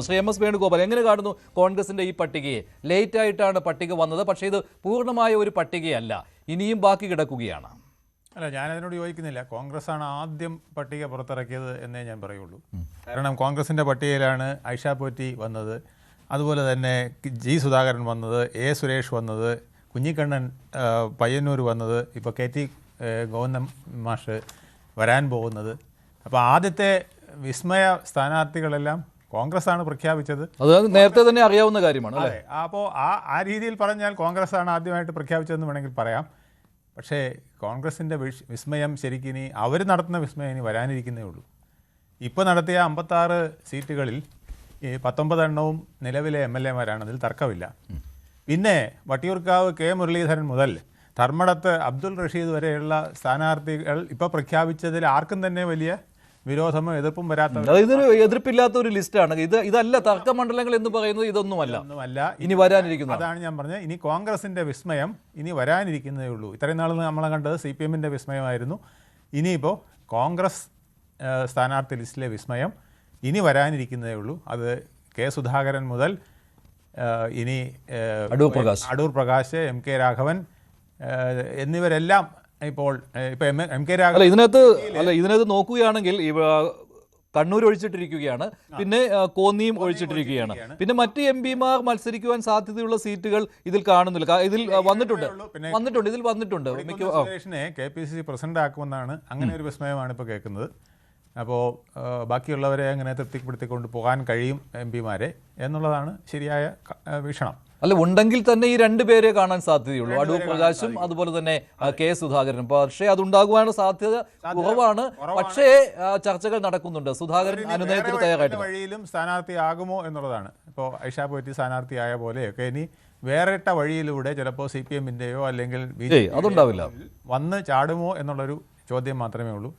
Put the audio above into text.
Shri M S Venugopal എങ്ങനെ കാണുന്നു കോൺഗ്രസിന്റെ ഈ പട്ടികയെ? ലേറ്റ് ആയിട്ടാണ് പട്ടിക വന്നത്, പക്ഷേ ഇത് പൂർണ്ണമായ ഒരു പട്ടികയല്ല, ഇനിയും ബാക്കി കിടക്കുകയാണ്. അല്ല, ഞാനതിനോട് യോജിക്കുന്നില്ല. കോൺഗ്രസ് ആണ് ആദ്യം പട്ടിക പുറത്തിറക്കിയത് എന്നേ ഞാൻ പറയുള്ളൂ. കാരണം കോൺഗ്രസിൻ്റെ പട്ടികയിലാണ് ഐഷ പോറ്റി വന്നത്, അതുപോലെ തന്നെ ജി സുധാകരൻ വന്നത്, എ സുരേഷ് വന്നത്, കുഞ്ഞിക്കണ്ണൻ പയ്യന്നൂർ വന്നത്, ഇപ്പോൾ കെ ടി ഗോവിന്ദൻ മാഷ് വരാൻ പോകുന്നത്. അപ്പോൾ ആദ്യത്തെ വിസ്മയ സ്ഥാനാർത്ഥികളെല്ലാം കോൺഗ്രസ് ആണ് പ്രഖ്യാപിച്ചത്. അത് നേരത്തെ തന്നെ അറിയാവുന്ന കാര്യമാണ്. അതെ, അപ്പോൾ ആ രീതിയിൽ പറഞ്ഞാൽ കോൺഗ്രസ് ആണ് ആദ്യമായിട്ട് പ്രഖ്യാപിച്ചതെന്ന് വേണമെങ്കിൽ പറയാം. പക്ഷേ കോൺഗ്രസിൻ്റെ വിസ്മയം ശരിക്കും ഇനി അവർ നടത്തുന്ന വിസ്മയം ഇനി വരാനിരിക്കുന്നേ ഉള്ളൂ. ഇപ്പോൾ നടത്തിയ 56 സീറ്റുകളിൽ ഈ 19 എണ്ണവും നിലവിലെ MLA-മാരാണ്, അതിൽ തർക്കമില്ല. പിന്നെ വട്ടിയൂർക്കാവ് കെ മുരളീധരൻ മുതൽ ധർമ്മടത്ത് അബ്ദുൾ റഷീദ് വരെയുള്ള സ്ഥാനാർത്ഥികൾ ഇപ്പോൾ പ്രഖ്യാപിച്ചതിൽ ആർക്കും തന്നെ വലിയ വിരോധമോ എതിർപ്പും വരാത്ത, ഇതൊരു എതിർപ്പില്ലാത്ത ഒരു ലിസ്റ്റാണ്. ഇതല്ല തർക്കമണ്ഡലങ്ങൾ എന്ന് പറയുന്നത്, ഇതൊന്നുമല്ല ഇനി വരാനിരിക്കുന്നു. അതാണ് ഞാൻ പറഞ്ഞത്, ഇനി കോൺഗ്രസിൻ്റെ വിസ്മയം ഇനി വരാനിരിക്കുന്നതേ ഉള്ളൂ. ഇത്രയും നാൾ നമ്മളെ കണ്ടത് CPM-ൻ്റെ വിസ്മയമായിരുന്നു. ഇനിയിപ്പോൾ കോൺഗ്രസ് സ്ഥാനാർത്ഥി ലിസ്റ്റിലെ വിസ്മയം ഇനി വരാനിരിക്കുന്നതേ ഉള്ളൂ. അത് കെ സുധാകരൻ മുതൽ ഇനി അടൂർ പ്രകാശ്, MK രാഘവൻ എന്നിവരെല്ലാം ഇപ്പോൾ MK രാഘവൻ ഇതിനകത്ത് നോക്കുകയാണെങ്കിൽ കണ്ണൂർ ഒഴിച്ചിട്ടിരിക്കുകയാണ്, പിന്നെ കോന്നിയും ഒഴിച്ചിട്ടിരിക്കുകയാണ്, പിന്നെ മറ്റ് MP-മാർ മത്സരിക്കുവാൻ സാധ്യതയുള്ള സീറ്റുകൾ ഇതിൽ കാണുന്നില്ല. ഇതിൽ വന്നിട്ടുണ്ട്. സുരേഷിനെ KPCC പ്രസിഡന്റ് ആക്കുമെന്നാണ്, അങ്ങനെ ഒരു വിസ്മയമാണ് ഇപ്പോൾ കേൾക്കുന്നത്. അപ്പോൾ ബാക്കിയുള്ളവരെ അങ്ങനെ തൃപ്തിപ്പെടുത്തിക്കൊണ്ട് പോകാൻ കഴിയും MP-മാരെ എന്നുള്ളതാണ് ശരിയായ വീക്ഷണം. അല്ല, ഉണ്ടെങ്കിൽ തന്നെ ഈ 2 പേരെ കാണാൻ സാധ്യതയുള്ളൂ, അടൂർ പ്രകാശും അതുപോലെ തന്നെ കെ സുധാകരനും. പക്ഷേ അതുണ്ടാകുവാനുള്ള സാധ്യത കുറവാണ്. പക്ഷേ ചർച്ചകൾ നടക്കുന്നുണ്ട്. സുധാകരൻ അനുനയത്തിന് തയ്യാറായിട്ട് വഴിയിലും സ്ഥാനാർത്ഥിയാകുമോ എന്നുള്ളതാണ്. ഇപ്പോൾ ഐഷ പോറ്റി സ്ഥാനാർത്ഥിയായ പോലെയൊക്കെ ഇനി വേറിട്ട വഴിയിലൂടെ ചിലപ്പോൾ CPM-ൻ്റെയോ അല്ലെങ്കിൽ അതുണ്ടാവില്ല വന്ന് ചാടുമോ എന്നുള്ളൊരു ചോദ്യം മാത്രമേ ഉള്ളൂ.